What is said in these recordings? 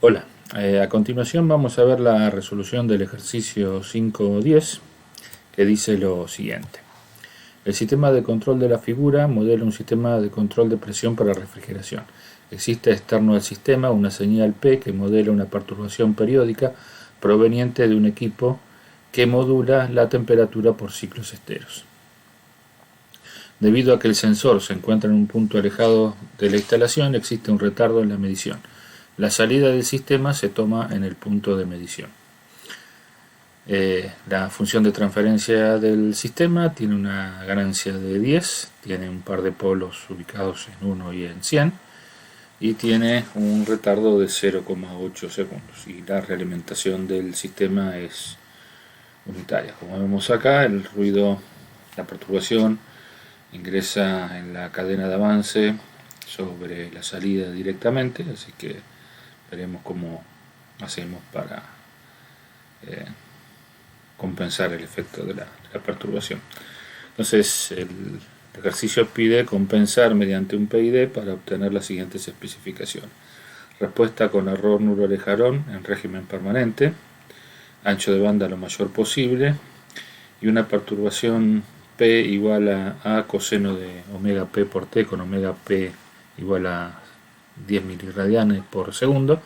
Hola, a continuación vamos a ver la resolución del ejercicio 5.10 que dice lo siguiente. El sistema de control de la figura modela un sistema de control de presión para refrigeración. Existe externo al sistema una señal P que modela una perturbación periódica proveniente de un equipo que modula la temperatura por ciclos esteros. Debido a que el sensor se encuentra en un punto alejado de la instalación, existe un retardo en la medición. La salida del sistema se toma en el punto de medición. La función de transferencia del sistema tiene una ganancia de 10, tiene un par de polos ubicados en 1 y en 100 y tiene un retardo de 0,8 segundos y la realimentación del sistema es unitaria. Como vemos acá, el ruido, la perturbación ingresa en la cadena de avance sobre la salida directamente, así que veremos cómo hacemos para compensar el efecto de la perturbación. Entonces el ejercicio pide compensar mediante un PID para obtener las siguientes especificaciones: respuesta con error nulo Alejarón en régimen permanente, ancho de banda lo mayor posible y una perturbación P igual a coseno de omega P por T con omega P igual a 10 miliradianes por segundo.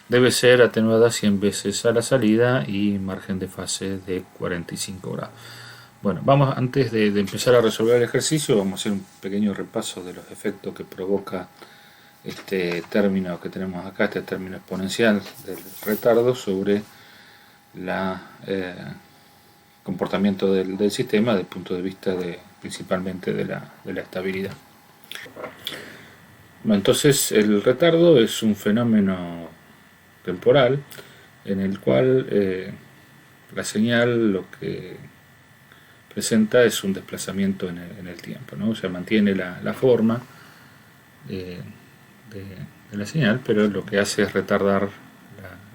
Debe ser atenuada 100 veces a la salida y margen de fase de 45 grados. Bueno, antes de empezar a resolver el ejercicio, vamos a hacer un pequeño repaso de los efectos que provoca este término que tenemos acá, este término exponencial del retardo sobre el comportamiento del sistema desde el punto de vista principalmente de la estabilidad. Bueno, entonces el retardo es un fenómeno temporal en el cual la señal lo que presenta es un desplazamiento en el tiempo, ¿no? O sea, mantiene la forma de la señal, pero lo que hace es retardar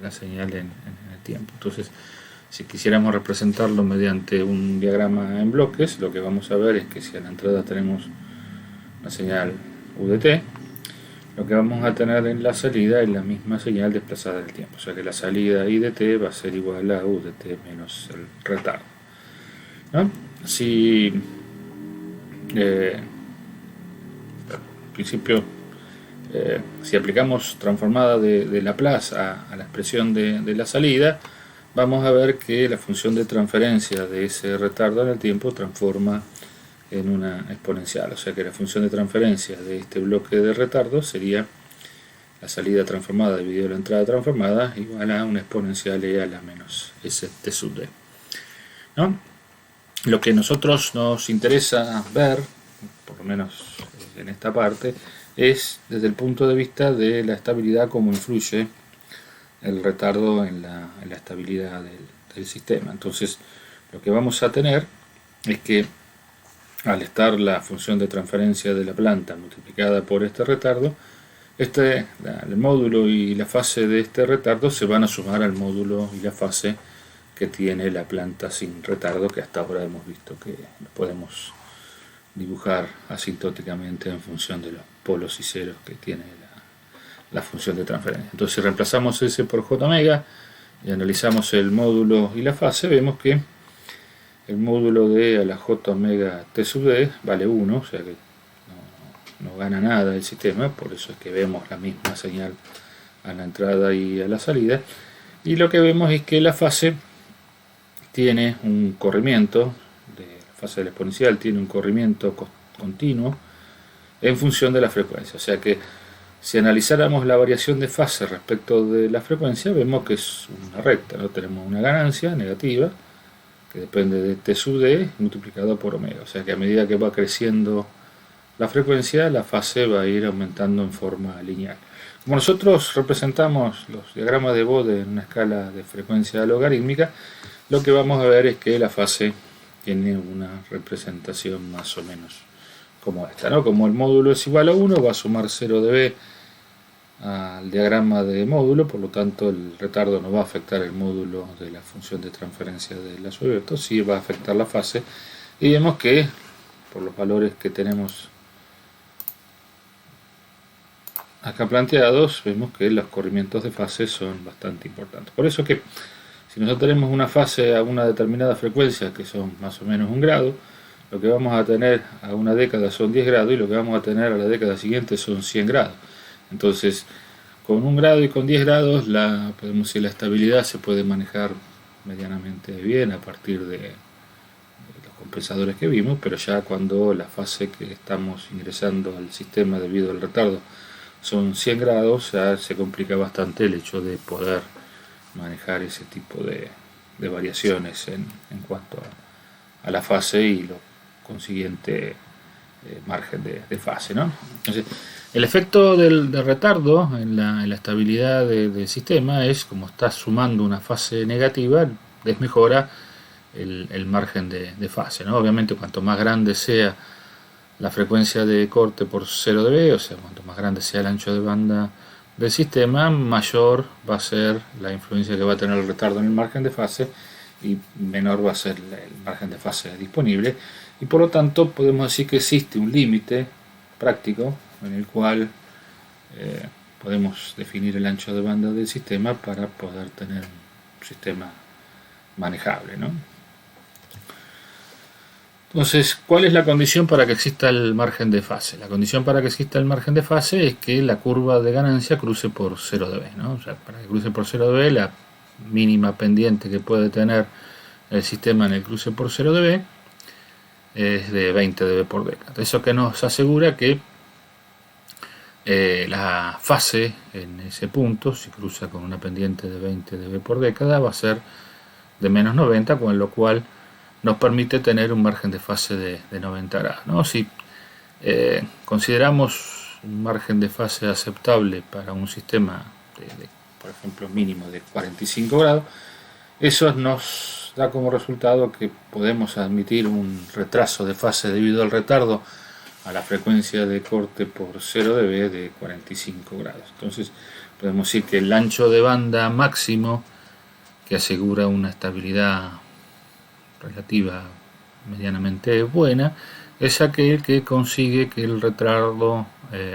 la señal en el tiempo. Entonces, si quisiéramos representarlo mediante un diagrama en bloques, lo que vamos a ver es que si a la entrada tenemos una señal UDT, lo que vamos a tener en la salida es la misma señal desplazada en el tiempo, o sea que la salida IDT va a ser igual a UDT menos el retardo, ¿no? Si en principio si aplicamos transformada de Laplace a la expresión de la salida, vamos a ver que la función de transferencia de ese retardo en el tiempo transforma en una exponencial, o sea que la función de transferencia de este bloque de retardo sería la salida transformada dividido la entrada transformada igual a una exponencial e a la menos st sub d, ¿no? Lo que a nosotros nos interesa ver, por lo menos en esta parte, es desde el punto de vista de la estabilidad, cómo influye el retardo en la estabilidad del sistema. Entonces lo que vamos a tener es que al estar la función de transferencia de la planta multiplicada por este retardo, el módulo y la fase de este retardo se van a sumar al módulo y la fase que tiene la planta sin retardo, que hasta ahora hemos visto que lo podemos dibujar asintóticamente en función de los polos y ceros que tiene la función de transferencia. Entonces, si reemplazamos S por J omega y analizamos el módulo y la fase, vemos que el módulo de a la J omega T sub D vale 1, o sea que no gana nada el sistema, por eso es que vemos la misma señal a la entrada y a la salida. Y lo que vemos es que la fase tiene un corrimiento, la fase del exponencial tiene un corrimiento continuo en función de la frecuencia, o sea que si analizáramos la variación de fase respecto de la frecuencia, vemos que es una recta, ¿no? Tenemos una ganancia negativa que depende de T sub D multiplicado por omega, o sea que a medida que va creciendo la frecuencia, la fase va a ir aumentando en forma lineal. Como nosotros representamos los diagramas de Bode en una escala de frecuencia logarítmica, lo que vamos a ver es que la fase tiene una representación más o menos como esta, ¿no? Como el módulo es igual a 1, va a sumar 0 dB al diagrama de módulo, por lo tanto el retardo no va a afectar el módulo de la función de transferencia de la Alberto, sí va a afectar la fase, y vemos que por los valores que tenemos acá planteados, vemos que los corrimientos de fase son bastante importantes. Por eso que si nosotros tenemos una fase a una determinada frecuencia, que son más o menos 1 grado, lo que vamos a tener a una década son 10 grados y lo que vamos a tener a la década siguiente son 100 grados. Entonces, con 1 grado y con 10 grados, podemos decir, la estabilidad se puede manejar medianamente bien a partir de los compensadores que vimos, pero ya cuando la fase que estamos ingresando al sistema debido al retardo son 100 grados, ya se complica bastante el hecho de poder manejar ese tipo de variaciones en cuanto a la fase y lo consiguiente margen de fase, ¿no? Entonces, el efecto del retardo en la estabilidad del sistema es, como está sumando una fase negativa, desmejora el margen de fase, ¿no? Obviamente, cuanto más grande sea la frecuencia de corte por 0 dB, o sea, cuanto más grande sea el ancho de banda del sistema, mayor va a ser la influencia que va a tener el retardo en el margen de fase y menor va a ser el margen de fase disponible, y por lo tanto podemos decir que existe un límite práctico en el cual podemos definir el ancho de banda del sistema para poder tener un sistema manejable, ¿no? Entonces, ¿cuál es la condición para que exista el margen de fase? La condición para que exista el margen de fase es que la curva de ganancia cruce por 0 dB, ¿no? O sea, para que cruce por 0 dB, la mínima pendiente que puede tener el sistema en el cruce por 0 dB es de 20 dB por década. Eso que nos asegura que la fase en ese punto, si cruza con una pendiente de 20 dB por década, va a ser de menos 90, con lo cual nos permite tener un margen de fase de 90 grados, ¿no? Si consideramos un margen de fase aceptable para un sistema por ejemplo, mínimo de 45 grados, eso nos da como resultado que podemos admitir un retraso de fase debido al retardo a la frecuencia de corte por 0 dB de 45 grados. Entonces podemos decir que el ancho de banda máximo, que asegura una estabilidad relativa medianamente buena, es aquel que consigue que el retardo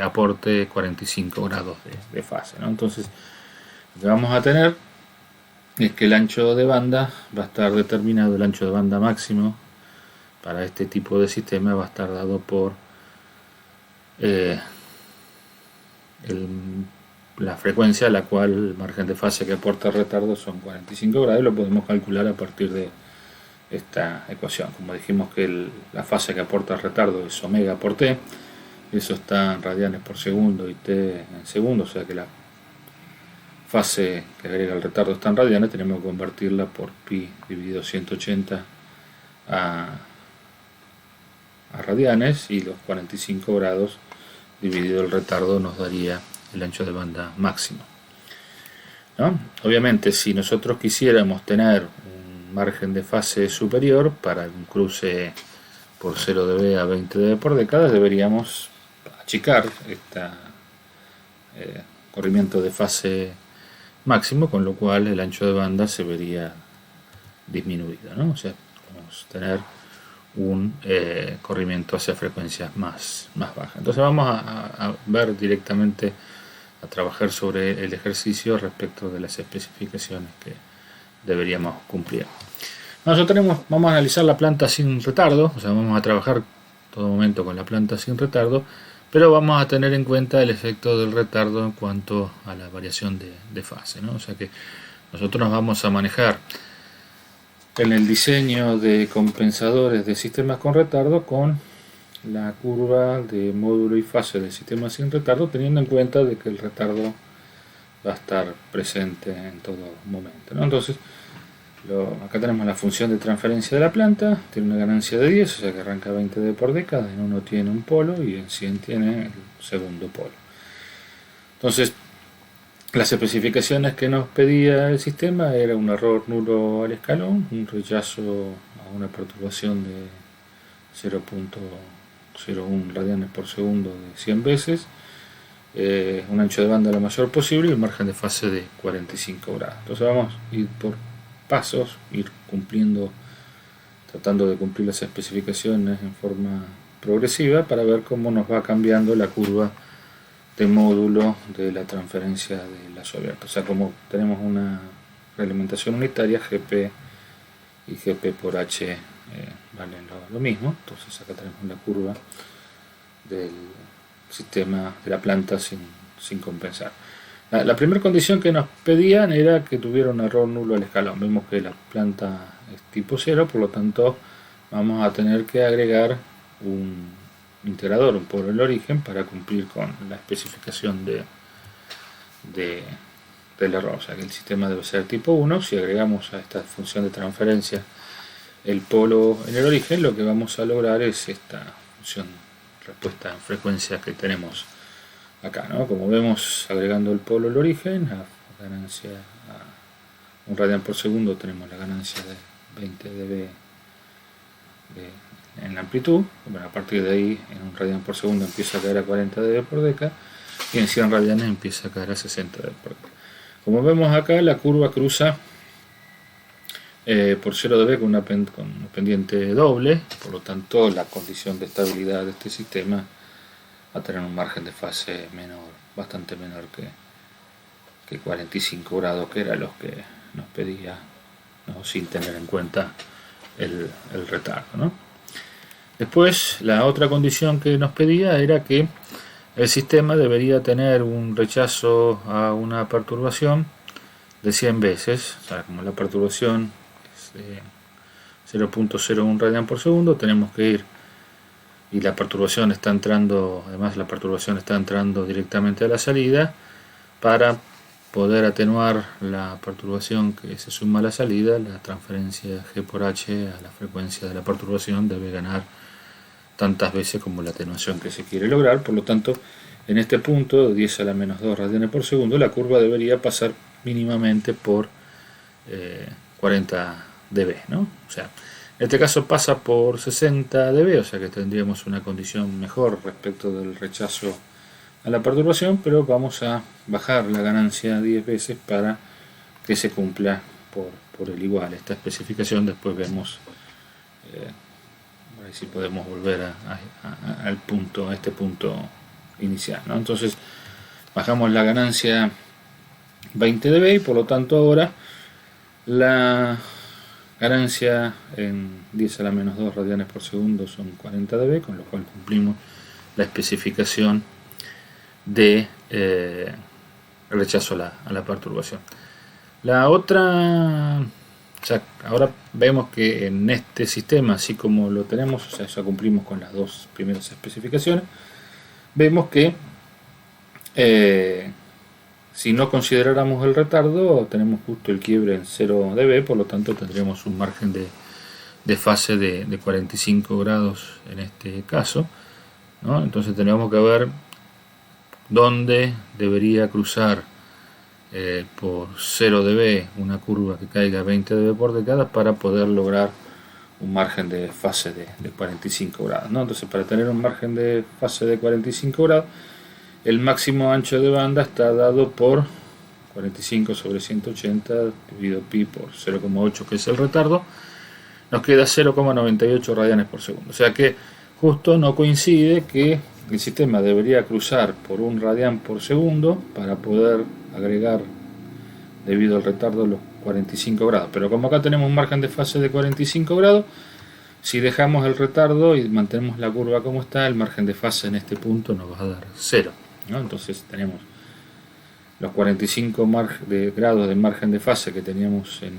aporte 45 grados de fase, ¿no? Entonces, lo que vamos a tener es que el ancho de banda va a estar determinado, el ancho de banda máximo para este tipo de sistema va a estar dado por la frecuencia a la cual el margen de fase que aporta el retardo son 45 grados, y lo podemos calcular a partir de esta ecuación. Como dijimos que la fase que aporta el retardo es omega por t, eso está en radianes por segundo y t en segundo, o sea que la fase que agrega el retardo está en radianes, tenemos que convertirla por pi dividido 180 a radianes, y los 45 grados dividido el retardo nos daría el ancho de banda máximo, ¿no? Obviamente, si nosotros quisiéramos tener un margen de fase superior para un cruce por 0 dB a 20 dB por década, deberíamos achicar este corrimiento de fase máximo, con lo cual el ancho de banda se vería disminuido, ¿no? O sea, vamos a tener un corrimiento hacia frecuencias más bajas. Entonces vamos a ver directamente, a trabajar sobre el ejercicio respecto de las especificaciones que deberíamos cumplir. Nosotros vamos a analizar la planta sin retardo, o sea, vamos a trabajar todo momento con la planta sin retardo, pero vamos a tener en cuenta el efecto del retardo en cuanto a la variación de fase, ¿no? O sea que nosotros nos vamos a manejar en el diseño de compensadores de sistemas con retardo con la curva de módulo y fase del sistema sin retardo, teniendo en cuenta de que el retardo va a estar presente en todo momento, ¿no? Entonces, acá tenemos la función de transferencia de la planta, tiene una ganancia de 10, o sea que arranca 20 dB por década, en uno tiene un polo y en 100 tiene el segundo polo. Entonces, las especificaciones que nos pedía el sistema era un error nulo al escalón, un rechazo a una perturbación de 0.01 radianes por segundo de 100 veces, un ancho de banda lo mayor posible y un margen de fase de 45 grados. Entonces vamos a ir por pasos, ir tratando de cumplir las especificaciones en forma progresiva para ver cómo nos va cambiando la curva de módulo de la transferencia de lazo abierto. O sea, como tenemos una realimentación unitaria, GP y GP por H valen lo mismo. Entonces acá tenemos la curva del sistema de la planta sin compensar. La primera condición que nos pedían era que tuviera un error nulo al escalón. Vemos que la planta es tipo 0, por lo tanto vamos a tener que agregar un integrador por el origen para cumplir con la especificación del error. O sea que el sistema debe ser tipo 1. Si agregamos a esta función de transferencia el polo en el origen, lo que vamos a lograr es esta función respuesta en frecuencia que tenemos acá, ¿no? Como vemos, agregando el polo al origen, a ganancia a 1 radian por segundo, tenemos la ganancia de 20 dB en la amplitud. Bueno, a partir de ahí, en 1 radian por segundo empieza a caer a 40 dB por deca, y en 100 radianes empieza a caer a 60 dB por deca. Como vemos acá, la curva cruza por 0 dB con una pendiente doble, por lo tanto la condición de estabilidad de este sistema va a tener un margen de fase menor, bastante menor que 45 grados, que era los que nos pedía, ¿no? Sin tener en cuenta el retardo, ¿no? Después, la otra condición que nos pedía era que el sistema debería tener un rechazo a una perturbación de 100 veces. O sea, como la perturbación es 0.01 radian por segundo, tenemos que ir, y la perturbación está entrando, además la perturbación está entrando directamente a la salida, para poder atenuar la perturbación que se suma a la salida, la transferencia G por H a la frecuencia de la perturbación debe ganar tantas veces como la atenuación que se quiere lograr. Por lo tanto, en este punto, de 10 a la menos 2 radianes por segundo, la curva debería pasar mínimamente por 40 dB, ¿no? O sea, en este caso pasa por 60 dB, o sea que tendríamos una condición mejor respecto del rechazo a la perturbación, pero vamos a bajar la ganancia 10 veces para que se cumpla por el igual esta especificación. Después vemos a ver si podemos volver a este punto inicial, ¿no? Entonces bajamos la ganancia 20 dB y por lo tanto ahora la ganancia en 10 a la menos 2 radianes por segundo son 40 dB, con lo cual cumplimos la especificación de rechazo a la perturbación. La otra, o sea, ahora vemos que en este sistema, así como lo tenemos, o sea, ya cumplimos con las dos primeras especificaciones, vemos que si no consideráramos el retardo, tenemos justo el quiebre en 0 dB, por lo tanto tendríamos un margen de fase de 45 grados en este caso, ¿no? Entonces tenemos que ver dónde debería cruzar por 0 dB una curva que caiga 20 dB por decada para poder lograr un margen de fase de 45 grados, ¿no? Entonces, para tener un margen de fase de 45 grados, el máximo ancho de banda está dado por 45 sobre 180 dividido pi por 0,8, que es el retardo. Nos queda 0,98 radianes por segundo. O sea que justo no coincide que el sistema debería cruzar por 1 radian por segundo para poder agregar, debido al retardo, los 45 grados. Pero como acá tenemos un margen de fase de 45 grados, si dejamos el retardo y mantenemos la curva como está, el margen de fase en este punto nos va a dar 0, ¿no? Entonces tenemos los 45 grados de margen de fase que teníamos en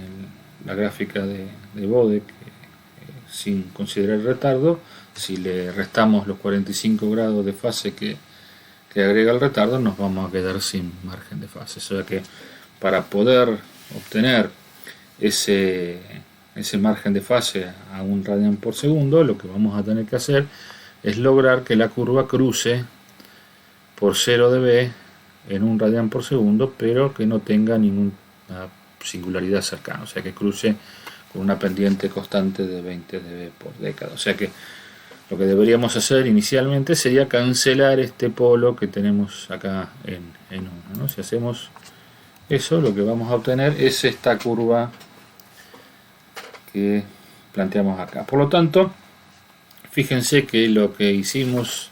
la gráfica de Bode, sin considerar el retardo. Si le restamos los 45 grados de fase que agrega el retardo, nos vamos a quedar sin margen de fase. O sea que para poder obtener ese margen de fase a 1 radian por segundo, lo que vamos a tener que hacer es lograr que la curva cruce por 0 dB en 1 radian por segundo, pero que no tenga ninguna singularidad cercana, o sea que cruce con una pendiente constante de 20 dB por década. O sea que lo que deberíamos hacer inicialmente sería cancelar este polo que tenemos acá en 1, ¿no? Si hacemos eso, lo que vamos a obtener es esta curva que planteamos acá. Por lo tanto, fíjense que lo que hicimos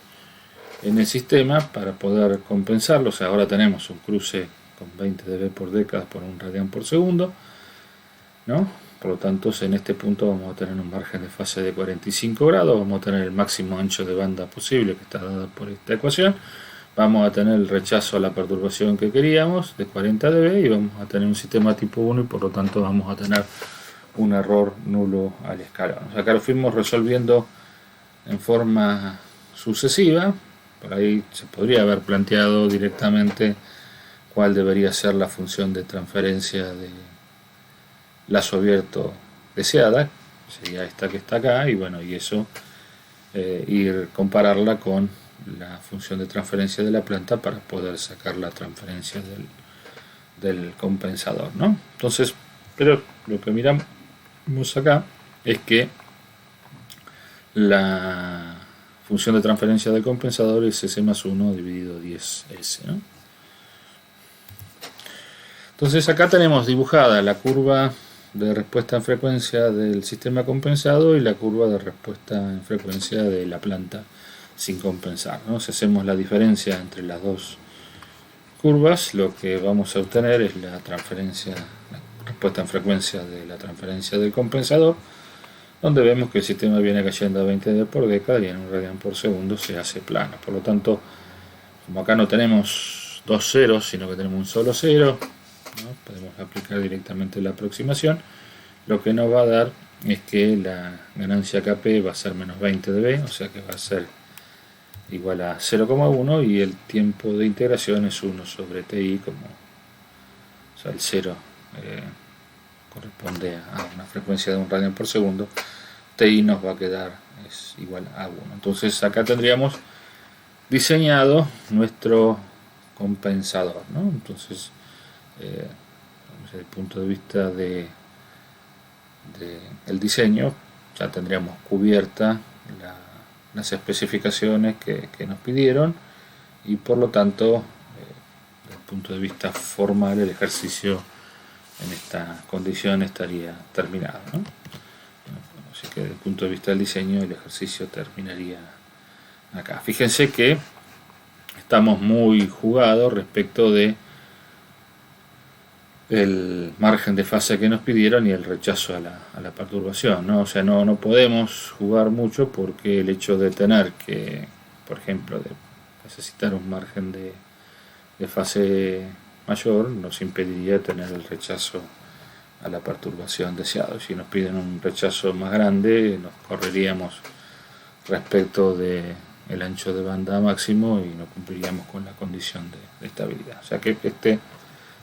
en el sistema para poder compensarlo. O sea, ahora tenemos un cruce con 20 dB por década por 1 radián por segundo, ¿no? Por lo tanto, en este punto vamos a tener un margen de fase de 45 grados, vamos a tener el máximo ancho de banda posible que está dado por esta ecuación, vamos a tener el rechazo a la perturbación que queríamos de 40 dB y vamos a tener un sistema tipo 1 y por lo tanto vamos a tener un error nulo al escalón. O sea, acá lo fuimos resolviendo en forma sucesiva. Por ahí se podría haber planteado directamente cuál debería ser la función de transferencia de lazo abierto deseada, sería esta que está acá, y bueno, y eso ir compararla con la función de transferencia de la planta para poder sacar la transferencia del compensador, ¿no? Entonces, pero lo que miramos acá es que la función de transferencia del compensador es S más 1 dividido 10S, ¿no? Entonces acá tenemos dibujada la curva de respuesta en frecuencia del sistema compensado y la curva de respuesta en frecuencia de la planta sin compensar, ¿no? Si hacemos la diferencia entre las dos curvas, lo que vamos a obtener es la transferencia, la respuesta en frecuencia de la transferencia del compensador, donde vemos que el sistema viene cayendo a 20 dB por década y en 1 radián por segundo se hace plano. Por lo tanto, como acá no tenemos dos ceros, sino que tenemos un solo cero, ¿no? Podemos aplicar directamente la aproximación. Lo que nos va a dar es que la ganancia Kp va a ser menos 20 dB, o sea que va a ser igual a 0,1 y el tiempo de integración es 1 sobre Ti, como, o sea, el 0 corresponde a una frecuencia de 1 radián por segundo. Ti nos va a quedar es igual a 1. Entonces acá tendríamos diseñado nuestro compensador, ¿no? Entonces, desde el punto de vista de el diseño, ya tendríamos cubierta las especificaciones que nos pidieron y por lo tanto, desde el punto de vista formal, el ejercicio en esta condición estaría terminado, ¿no? Así que desde el punto de vista del diseño, el ejercicio terminaría acá. Fíjense que estamos muy jugados respecto de el margen de fase que nos pidieron y el rechazo a la perturbación, ¿no? O sea, no podemos jugar mucho porque el hecho de tener que, por ejemplo, de necesitar un margen de fase mayor nos impediría tener el rechazo a la perturbación deseado. Si nos piden un rechazo más grande, nos correríamos respecto de el ancho de banda máximo y no cumpliríamos con la condición de estabilidad. O sea que este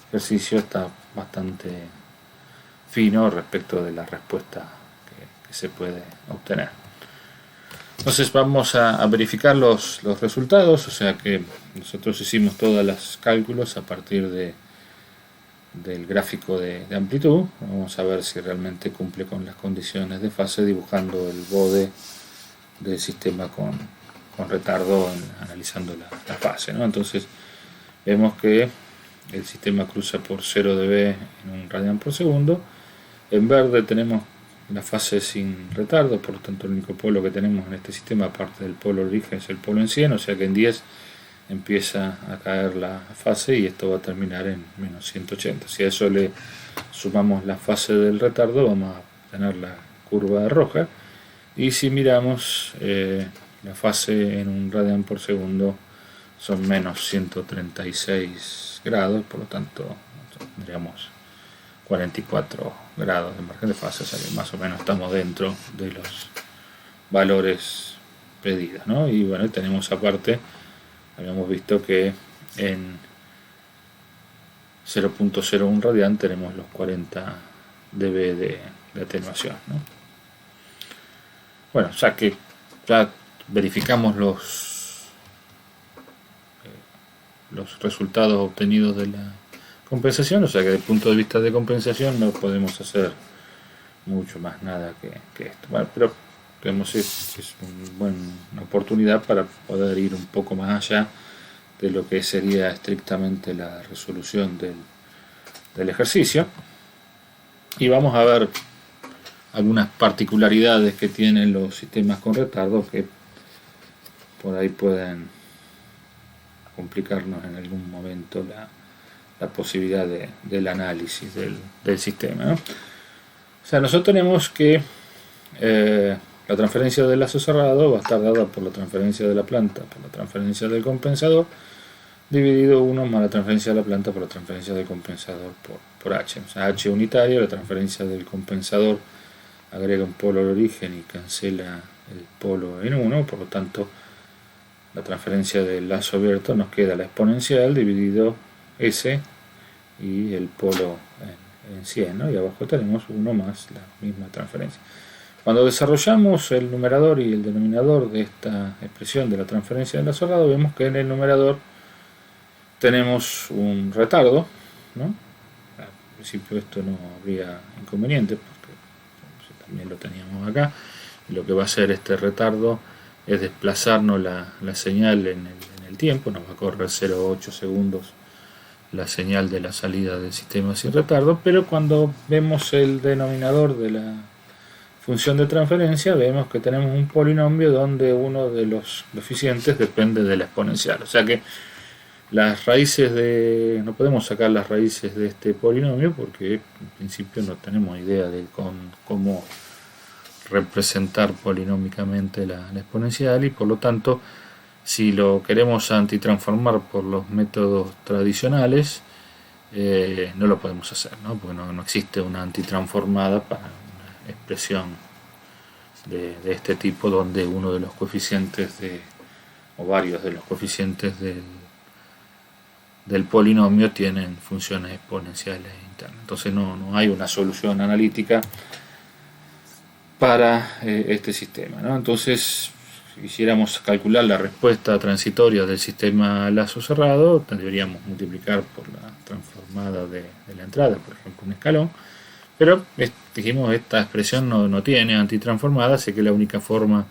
ejercicio está bastante fino respecto de la respuesta que se puede obtener. Entonces vamos a verificar los resultados, o sea que nosotros hicimos todos los cálculos a partir del gráfico de amplitud. Vamos a ver si realmente cumple con las condiciones de fase dibujando el bode del sistema con retardo analizando la fase, ¿no? Entonces vemos que el sistema cruza por 0 dB en 1 radián por segundo. En verde tenemos la fase sin retardo, por lo tanto el único polo que tenemos en este sistema aparte del polo origen es el polo en 100, o sea que en 10 empieza a caer la fase y esto va a terminar en menos 180. Si a eso le sumamos la fase del retardo, vamos a tener la curva roja, y si miramos la fase en 1 radián por segundo son menos 136 grados, por lo tanto tendríamos 44 grados de margen de fase, o sea que más o menos estamos dentro de los valores pedidos, ¿no? Y bueno, tenemos aparte, habíamos visto que en 0.01 radián tenemos los 40 dB de atenuación, ¿no? Bueno, ya que ya verificamos los resultados obtenidos de la compensación, o sea que desde el punto de vista de compensación no podemos hacer mucho más nada que esto. Bueno, pero creemos que es una buena oportunidad para poder ir un poco más allá de lo que sería estrictamente la resolución del ejercicio, y vamos a ver algunas particularidades que tienen los sistemas con retardo que por ahí pueden complicarnos en algún momento la posibilidad del análisis del sistema, ¿no? O sea, nosotros tenemos que la transferencia del lazo cerrado va a estar dada por la transferencia de la planta, por la transferencia del compensador, dividido 1 más la transferencia de la planta por la transferencia del compensador por H. O sea, H unitario, la transferencia del compensador agrega un polo al origen y cancela el polo en 1, por lo tanto la transferencia del lazo abierto nos queda la exponencial dividido S y el polo en 100, ¿no? Y abajo tenemos 1 más la misma transferencia. Cuando desarrollamos el numerador y el denominador de esta expresión de la transferencia del lazo cerrado, vemos que en el numerador tenemos un retardo, ¿no? Al principio esto no habría inconveniente porque también lo teníamos acá, y lo que va a hacer este retardo es desplazarnos la señal en el tiempo, nos va a correr 0,8 segundos la señal de la salida del sistema sin retardo, pero cuando vemos el denominador de la función de transferencia, vemos que tenemos un polinomio donde uno de los coeficientes depende de la exponencial, o sea que las raíces no podemos sacar las raíces de este polinomio porque en principio no tenemos idea de cómo representar polinómicamente la exponencial, y por lo tanto si lo queremos antitransformar por los métodos tradicionales no lo podemos hacer, ¿no? Porque no existe una antitransformada para una expresión de este tipo donde uno de los coeficientes o varios de los coeficientes del polinomio tienen funciones exponenciales internas. Entonces no hay una solución analítica para este sistema, ¿no? Entonces, si quisiéramos calcular la respuesta transitoria del sistema lazo cerrado, deberíamos multiplicar por la transformada de la entrada, por ejemplo un escalón, pero dijimos esta expresión no tiene antitransformada, así que la única forma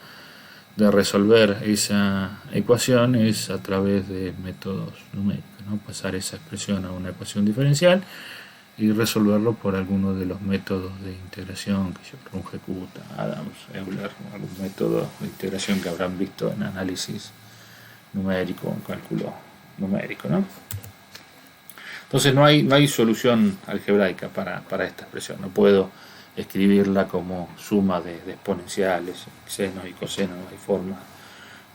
de resolver esa ecuación es a través de métodos numéricos, ¿no? Pasar esa expresión a una ecuación diferencial y resolverlo por alguno de los métodos de integración, que Runge-Kutta, Adams, Euler, algún método de integración que habrán visto en análisis numérico o en cálculo numérico, ¿no? Entonces no hay solución algebraica para esta expresión, no puedo escribirla como suma de exponenciales, senos y cosenos, no hay forma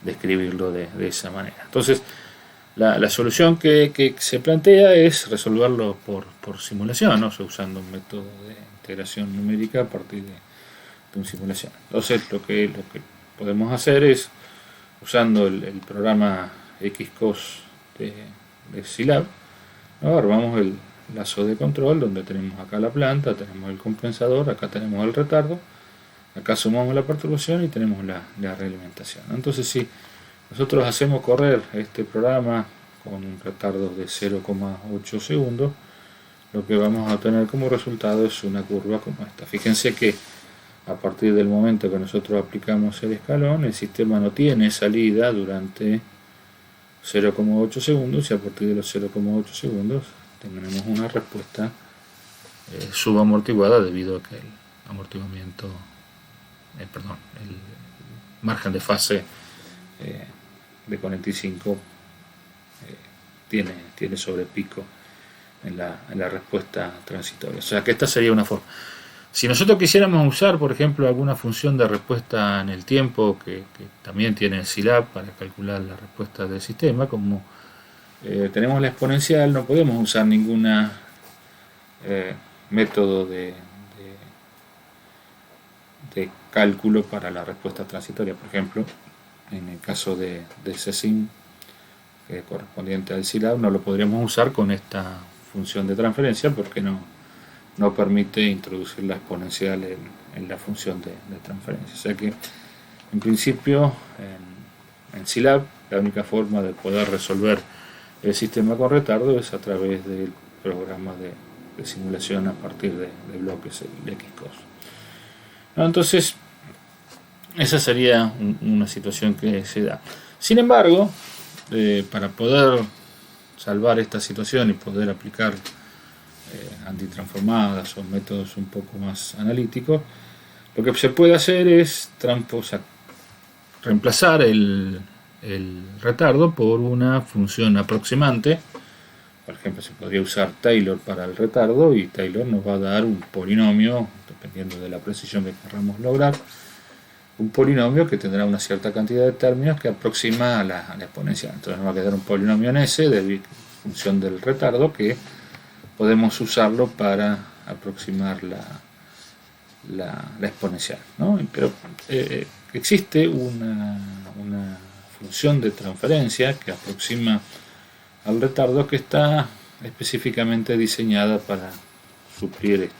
de escribirlo de esa manera. Entonces la solución que se plantea es resolverlo por simulación, ¿no? O sea, usando un método de integración numérica a partir de una simulación. Entonces lo que podemos hacer es, usando el programa Xcos de Scilab, ¿no? Armamos el lazo de control donde tenemos acá la planta, tenemos el compensador, acá tenemos el retardo, acá sumamos la perturbación y tenemos la realimentación, ¿no? Entonces si nosotros hacemos correr este programa con un retardo de 0,8 segundos, lo que vamos a obtener como resultado es una curva como esta. Fíjense que a partir del momento que nosotros aplicamos el escalón, el sistema no tiene salida durante 0,8 segundos, y a partir de los 0,8 segundos tenemos una respuesta subamortiguada debido a que el amortiguamiento, el margen de fase de 45 tiene sobrepico en la respuesta transitoria. O sea que esta sería una forma. Si nosotros quisiéramos usar, por ejemplo, alguna función de respuesta en el tiempo que también tiene el Scilab para calcular la respuesta del sistema, como tenemos la exponencial, no podemos usar ninguna método de cálculo para la respuesta transitoria. Por ejemplo, en el caso de CESIM, correspondiente al Scilab, no lo podríamos usar con esta función de transferencia porque no permite introducir la exponencial en la función de transferencia. O sea que, en principio, en Scilab, la única forma de poder resolver el sistema con retardo es a través del programa de simulación a partir de bloques, el Xcos. ¿No? Entonces, esa sería una situación que se da. Sin embargo, para poder salvar esta situación y poder aplicar antitransformadas o métodos un poco más analíticos, lo que se puede hacer es reemplazar el el retardo por una función aproximante. Por ejemplo, se podría usar Taylor para el retardo y Taylor nos va a dar un polinomio, dependiendo de la precisión que queramos lograr, un polinomio que tendrá una cierta cantidad de términos que aproxima a la exponencial. Entonces nos va a quedar un polinomio en S de función del retardo que podemos usarlo para aproximar la exponencial, ¿no? Pero existe una función de transferencia que aproxima al retardo que está específicamente diseñada para suplir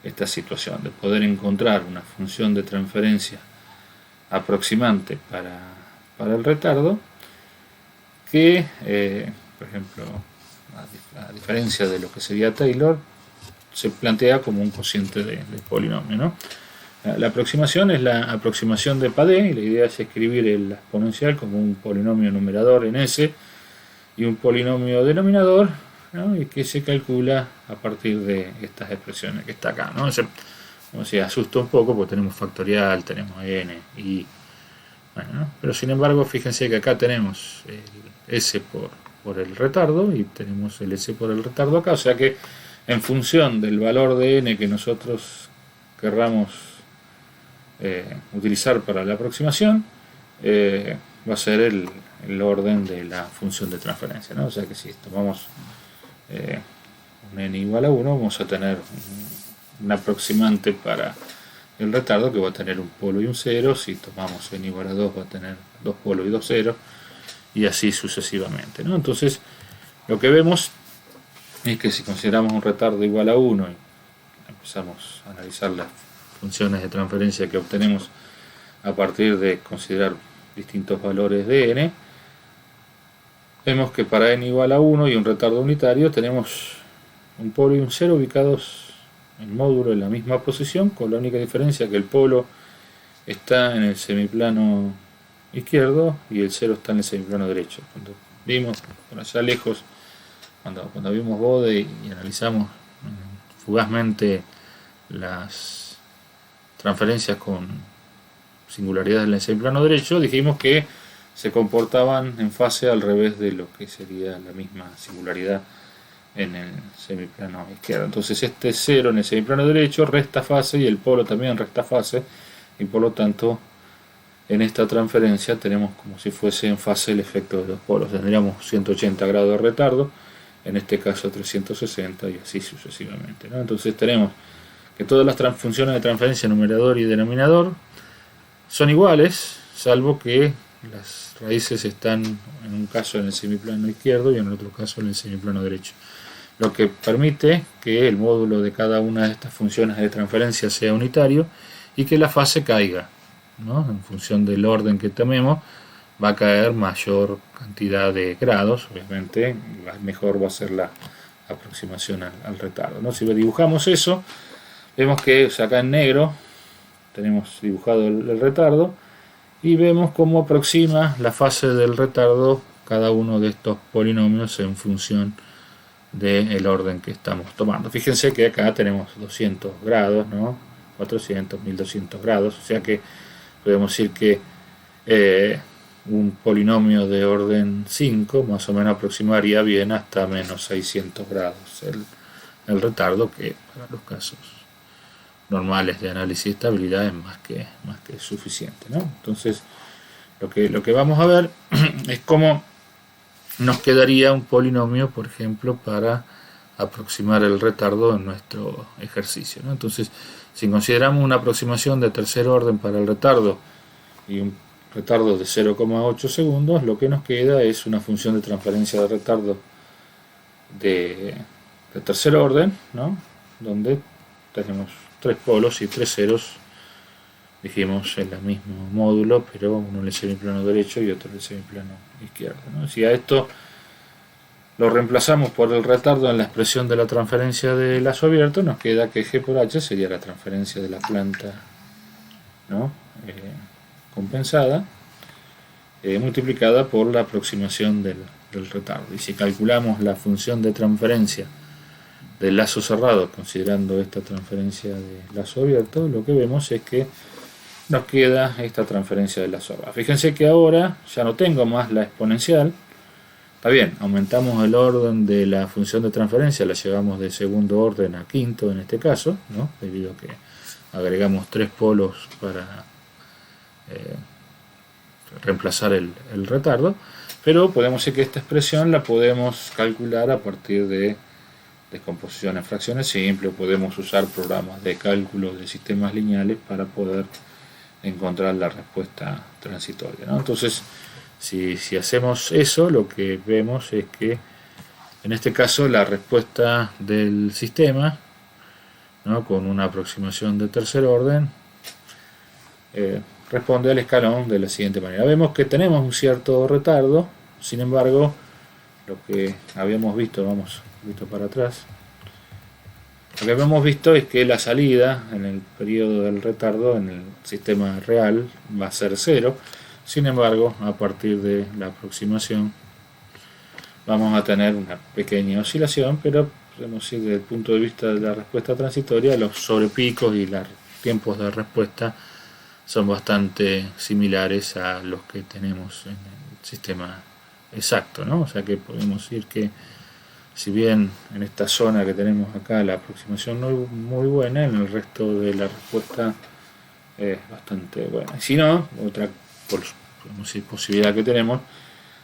esta situación de poder encontrar una función de transferencia aproximante para el retardo que, por ejemplo, a diferencia de lo que sería Taylor, se plantea como un cociente de polinomio, ¿no? La aproximación es la aproximación de Padé y la idea es escribir el exponencial como un polinomio numerador en S y un polinomio denominador, ¿no? Y que se calcula a partir de estas expresiones que está acá, ¿no? Como se asusta un poco porque tenemos factorial, tenemos n, y bueno, ¿no? Pero sin embargo, fíjense que acá tenemos el s por el retardo y tenemos el s por el retardo acá, o sea que en función del valor de n que nosotros querramos utilizar para la aproximación, va a ser el orden de la función de transferencia, ¿no? O sea que si tomamos un n igual a 1, vamos a tener un aproximante para el retardo que va a tener un polo y un cero. Si tomamos n igual a 2, va a tener dos polos y dos ceros, y así sucesivamente, ¿no? Entonces lo que vemos es que si consideramos un retardo igual a 1 y empezamos a analizar las funciones de transferencia que obtenemos a partir de considerar distintos valores de n, vemos que para n igual a 1 y un retardo unitario tenemos un polo y un cero ubicados en módulo en la misma posición, con la única diferencia que el polo está en el semiplano izquierdo y el cero está en el semiplano derecho. Cuando vimos por allá lejos, cuando vimos Bode y analizamos fugazmente las transferencias con singularidades en el semiplano derecho, dijimos que se comportaban en fase al revés de lo que sería la misma singularidad en el semiplano izquierdo. Entonces este cero en el semiplano derecho resta fase y el polo también resta fase, y por lo tanto en esta transferencia tenemos como si fuese en fase el efecto de los polos. Tendríamos 180 grados de retardo, en este caso 360 y así sucesivamente, ¿no? Entonces tenemos que todas las funciones de transferencia numerador y denominador son iguales, salvo que las raíces están en un caso en el semiplano izquierdo y en el otro caso en el semiplano derecho, lo que permite que el módulo de cada una de estas funciones de transferencia sea unitario y que la fase caiga, ¿no? En función del orden que tomemos va a caer mayor cantidad de grados, obviamente mejor va a ser la aproximación al retardo, ¿no? Si dibujamos eso, vemos que, o sea, acá en negro tenemos dibujado el retardo y vemos cómo aproxima la fase del retardo cada uno de estos polinomios en función del orden que estamos tomando. Fíjense que acá tenemos 200 grados, ¿no? 400, 1200 grados, o sea que podemos decir que un polinomio de orden 5 más o menos aproximaría bien hasta menos 600 grados el retardo, que para los casos normales de análisis de estabilidad es más que suficiente, ¿no? Entonces lo que vamos a ver es cómo nos quedaría un polinomio, por ejemplo, para aproximar el retardo en nuestro ejercicio, ¿no? Entonces, si consideramos una aproximación de tercer orden para el retardo y un retardo de 0,8 segundos, lo que nos queda es una función de transferencia de retardo de tercer orden, ¿no? Donde tenemos tres polos y tres ceros, dijimos, en el mismo módulo, pero uno en el semiplano derecho y otro en el semiplano izquierdo, ¿no? Si a esto lo reemplazamos por el retardo en la expresión de la transferencia de lazo abierto, nos queda que G por H sería la transferencia de la planta, ¿no? Compensada, multiplicada por la aproximación del retardo. Y si calculamos la función de transferencia del lazo cerrado considerando esta transferencia de lazo abierto, lo que vemos es que nos queda esta transferencia de la sorba. Fíjense que ahora ya no tengo más la exponencial. Está bien, aumentamos el orden de la función de transferencia, la llevamos de segundo orden a quinto en este caso, ¿no? Debido a que agregamos 3 polos para reemplazar el retardo, pero podemos decir que esta expresión la podemos calcular a partir de descomposición en fracciones simples, podemos usar programas de cálculo de sistemas lineales para poder encontrar la respuesta transitoria, ¿no? Entonces, si hacemos eso, lo que vemos es que en este caso la respuesta del sistema, ¿no?, con una aproximación de tercer orden, responde al escalón de la siguiente manera. Vemos que tenemos un cierto retardo, sin embargo, lo que habíamos visto, vamos un poquito para atrás, lo que habíamos visto es que la salida en el periodo del retardo en el sistema real va a ser 0. Sin embargo, a partir de la aproximación vamos a tener una pequeña oscilación, pero podemos decir desde el punto de vista de la respuesta transitoria, los sobrepicos y los tiempos de respuesta son bastante similares a los que tenemos en el sistema exacto, ¿no? O sea que podemos decir que si bien en esta zona que tenemos acá la aproximación no es muy buena, en el resto de la respuesta es bastante buena. Y si no, otra podemos decir, posibilidad que tenemos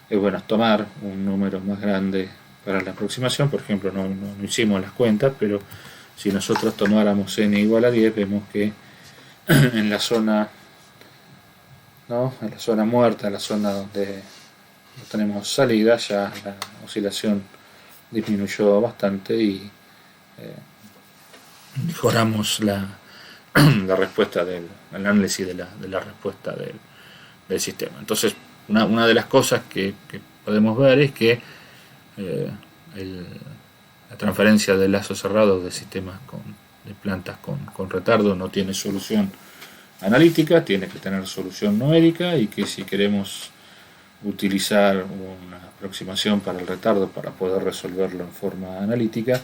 es, bueno, tomar un número más grande para la aproximación. Por ejemplo, no hicimos las cuentas, pero si nosotros tomáramos n igual a 10, vemos que en la zona, ¿no?, en la zona muerta, en la zona donde no tenemos salida, ya la oscilación disminuyó bastante y mejoramos la respuesta del análisis de la respuesta del sistema. Entonces, una de las cosas que podemos ver es que la transferencia de lazos cerrados de sistemas de plantas con retardo no tiene solución analítica, tiene que tener solución numérica, y que si queremos utilizar una aproximación para el retardo para poder resolverlo en forma analítica,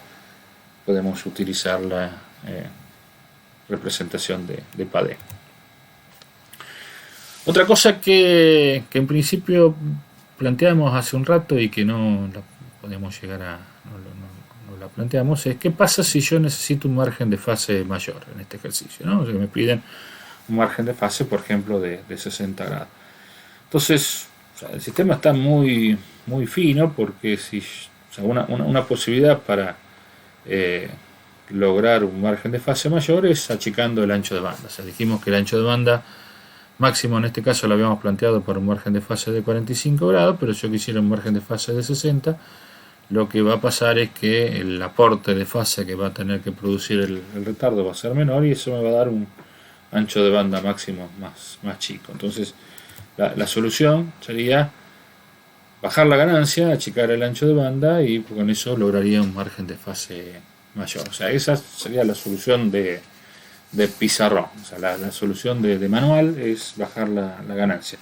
podemos utilizar la representación de Padé. Otra cosa que en principio planteamos hace un rato y que no la podemos llegar a no la planteamos es: ¿qué pasa si yo necesito un margen de fase mayor en este ejercicio, ¿no? O sea, que me piden un margen de fase, por ejemplo, de 60 grados. Entonces, o sea, el sistema está muy fino, porque si, o sea, una posibilidad para lograr un margen de fase mayor es achicando el ancho de banda. O sea, dijimos que el ancho de banda máximo en este caso lo habíamos planteado para un margen de fase de 45 grados, pero si yo quisiera un margen de fase de 60, lo que va a pasar es que el aporte de fase que va a tener que producir el retardo va a ser menor, y eso me va a dar un ancho de banda máximo más chico. Entonces, la solución sería bajar la ganancia, achicar el ancho de banda, y con eso lograría un margen de fase mayor. O sea, esa sería la solución de pizarrón. O sea, la solución de manual es bajar la ganancia.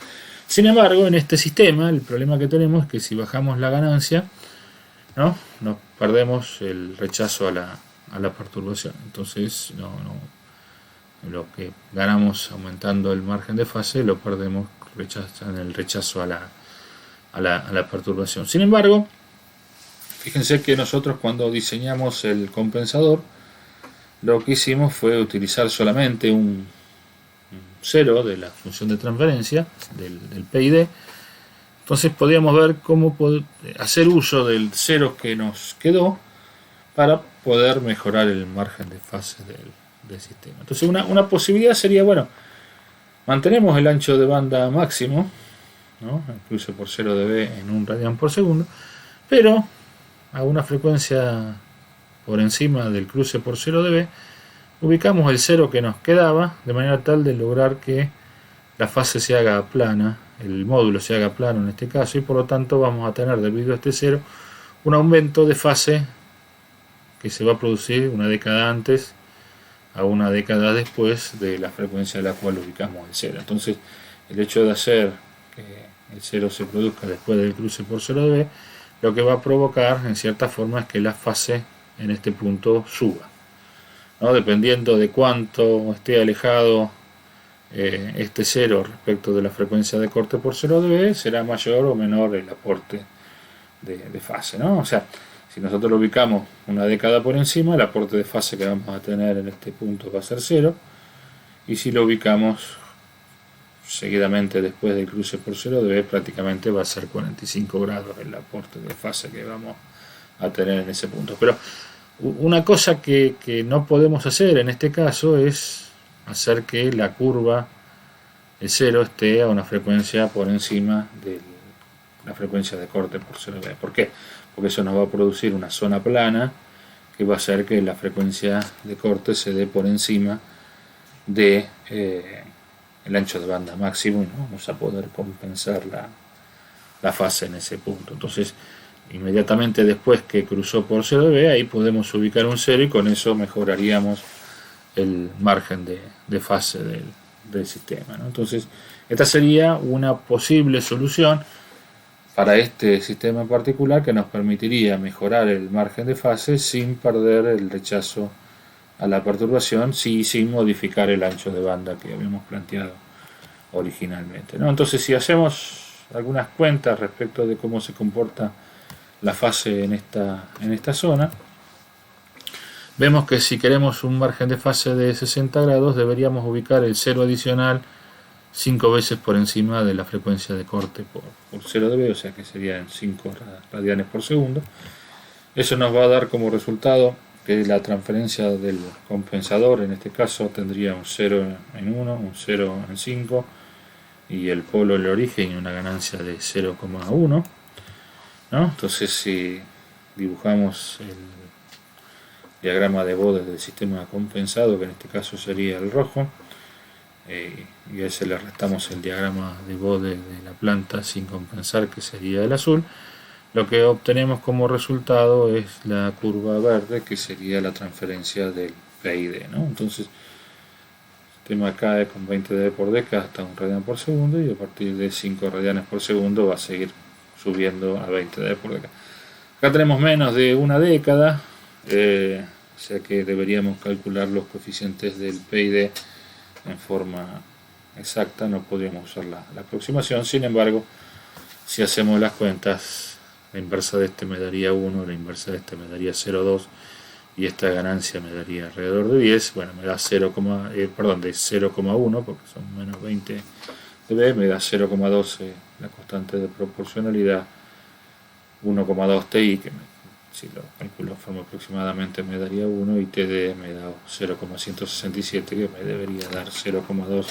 Sin embargo, en este sistema el problema que tenemos es que si bajamos la ganancia, ¿no?, nos perdemos el rechazo a la perturbación. Entonces, lo que ganamos aumentando el margen de fase lo perdemos en el rechazo a la perturbación. Sin embargo, fíjense que nosotros, cuando diseñamos el compensador, lo que hicimos fue utilizar solamente un 0 de la función de transferencia del PID. Entonces podíamos ver cómo hacer uso del 0 que nos quedó para poder mejorar el margen de fase del sistema. Entonces, una posibilidad sería, bueno, mantenemos el ancho de banda máximo, ¿no?, el cruce por 0 dB en 1 radian por segundo, pero a una frecuencia por encima del cruce por 0 dB ubicamos el 0 que nos quedaba, de manera tal de lograr que la fase se haga plana, el módulo se haga plano en este caso, y por lo tanto vamos a tener, debido a este 0, un aumento de fase que se va a producir una década antes a una década después de la frecuencia a la cual ubicamos el 0. Entonces, el hecho de hacer que el 0 se produzca después del cruce por 0 dB, lo que va a provocar en cierta forma es que la fase en este punto suba, ¿no?, dependiendo de cuánto esté alejado este cero respecto de la frecuencia de corte por 0 dB será mayor o menor el aporte de fase, ¿no? O sea, si nosotros lo ubicamos una década por encima, el aporte de fase que vamos a tener en este punto va a ser 0, y si lo ubicamos seguidamente después del cruce por 0 dB, prácticamente va a ser 45 grados el aporte de fase que vamos a tener en ese punto. Pero una cosa que no podemos hacer en este caso es hacer que la curva, el 0, esté a una frecuencia por encima de la frecuencia de corte por 0 dB. ¿Por qué? Porque eso nos va a producir una zona plana que va a hacer que la frecuencia de corte se dé por encima de el ancho de banda máximo, y no vamos a poder compensar la fase en ese punto. Entonces, inmediatamente después que cruzó por 0 dB, ahí podemos ubicar un 0 y con eso mejoraríamos el margen de fase del sistema, ¿no? Entonces, esta sería una posible solución para este sistema en particular que nos permitiría mejorar el margen de fase sin perder el rechazo a la perturbación, sin modificar el ancho de banda que habíamos planteado originalmente, ¿no? Entonces, si hacemos algunas cuentas respecto de cómo se comporta la fase en esta zona, vemos que si queremos un margen de fase de 60 grados, deberíamos ubicar el 0 adicional 5 veces por encima de la frecuencia de corte por 0 dB, o sea que serían 5 radianes por segundo. Eso nos va a dar como resultado que la transferencia del compensador, en este caso, tendría un 0 en 1, un 0 en 5, y el polo en el origen y una ganancia de 0,1, ¿no? Entonces, si dibujamos el diagrama de Bode del sistema compensado, que en este caso sería el rojo, y a ese le restamos el diagrama de Bode de la planta sin compensar, que sería el azul, lo que obtenemos como resultado es la curva verde, que sería la transferencia del PID, ¿no? Entonces, el sistema cae con 20 dB por década hasta 1 radian por segundo, y a partir de 5 radianes por segundo va a seguir subiendo a 20 dB por década. Acá tenemos menos de una década, o sea que deberíamos calcular los coeficientes del PID en forma exacta, no podríamos usar la aproximación. Sin embargo, si hacemos las cuentas, la inversa de este me daría 1, la inversa de este me daría 0,2, y esta ganancia me daría alrededor de 10, bueno, me da 0,1, porque son menos 20 dB, me da 0,12 la constante de proporcionalidad, 1,2 TI, que si lo calculo de forma aproximadamente me daría 1, y TD me da 0,167, que me debería dar 0,2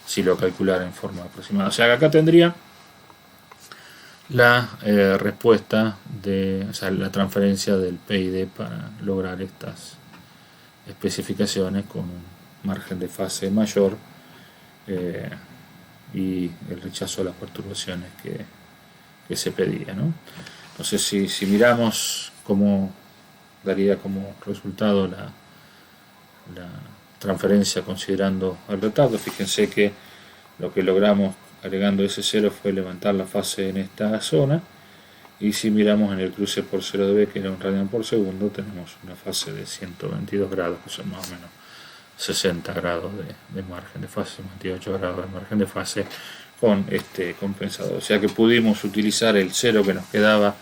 si lo calculara en forma aproximada. O sea que acá tendría la respuesta o sea, la transferencia del PID para lograr estas especificaciones con un margen de fase mayor y el rechazo a las perturbaciones que se pedía, ¿no? Entonces, si miramos cómo daría como resultado la transferencia considerando el retardo, fíjense que lo que logramos agregando ese 0 fue levantar la fase en esta zona, y si miramos en el cruce por 0 dB, que era 1 radian por segundo, tenemos una fase de 122 grados, que son más o menos 60 grados de margen de fase, 58 grados de margen de fase con este compensador. O sea que pudimos utilizar el 0 que nos quedaba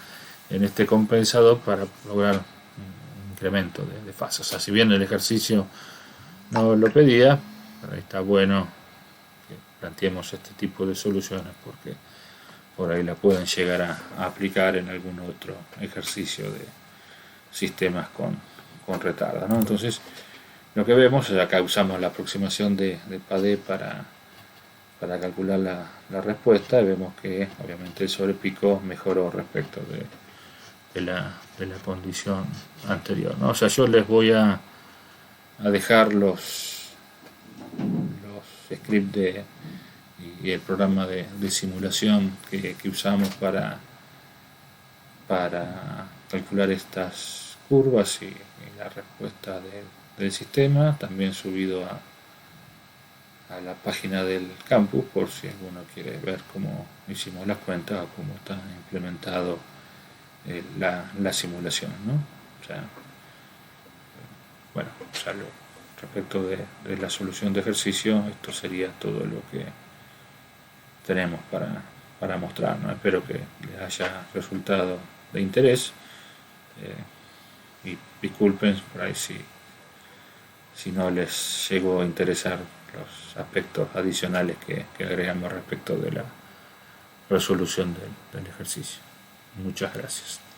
en este compensador para lograr un incremento de fase. O sea, si bien el ejercicio no lo pedía, pero está bueno que planteemos este tipo de soluciones, porque por ahí la pueden llegar a aplicar en algún otro ejercicio de sistemas con retardo, ¿no? Entonces, lo que vemos es acá usamos la aproximación de PAD para calcular la respuesta, y vemos que obviamente el sobrepico mejoró respecto de la condición anterior, ¿no? O sea, yo les voy a dejar los scripts y el programa de simulación que usamos para calcular estas curvas y la respuesta del sistema, también subido a la página del campus, por si alguno quiere ver cómo hicimos las cuentas o cómo está implementado la simulación, ¿no? O sea, bueno, ya respecto de la solución de ejercicio, esto sería todo lo que tenemos para mostrar, ¿no? Espero que les haya resultado de interés, y disculpen por ahí si no les llegó a interesar los aspectos adicionales que agregamos respecto de la resolución del ejercicio. Muchas gracias.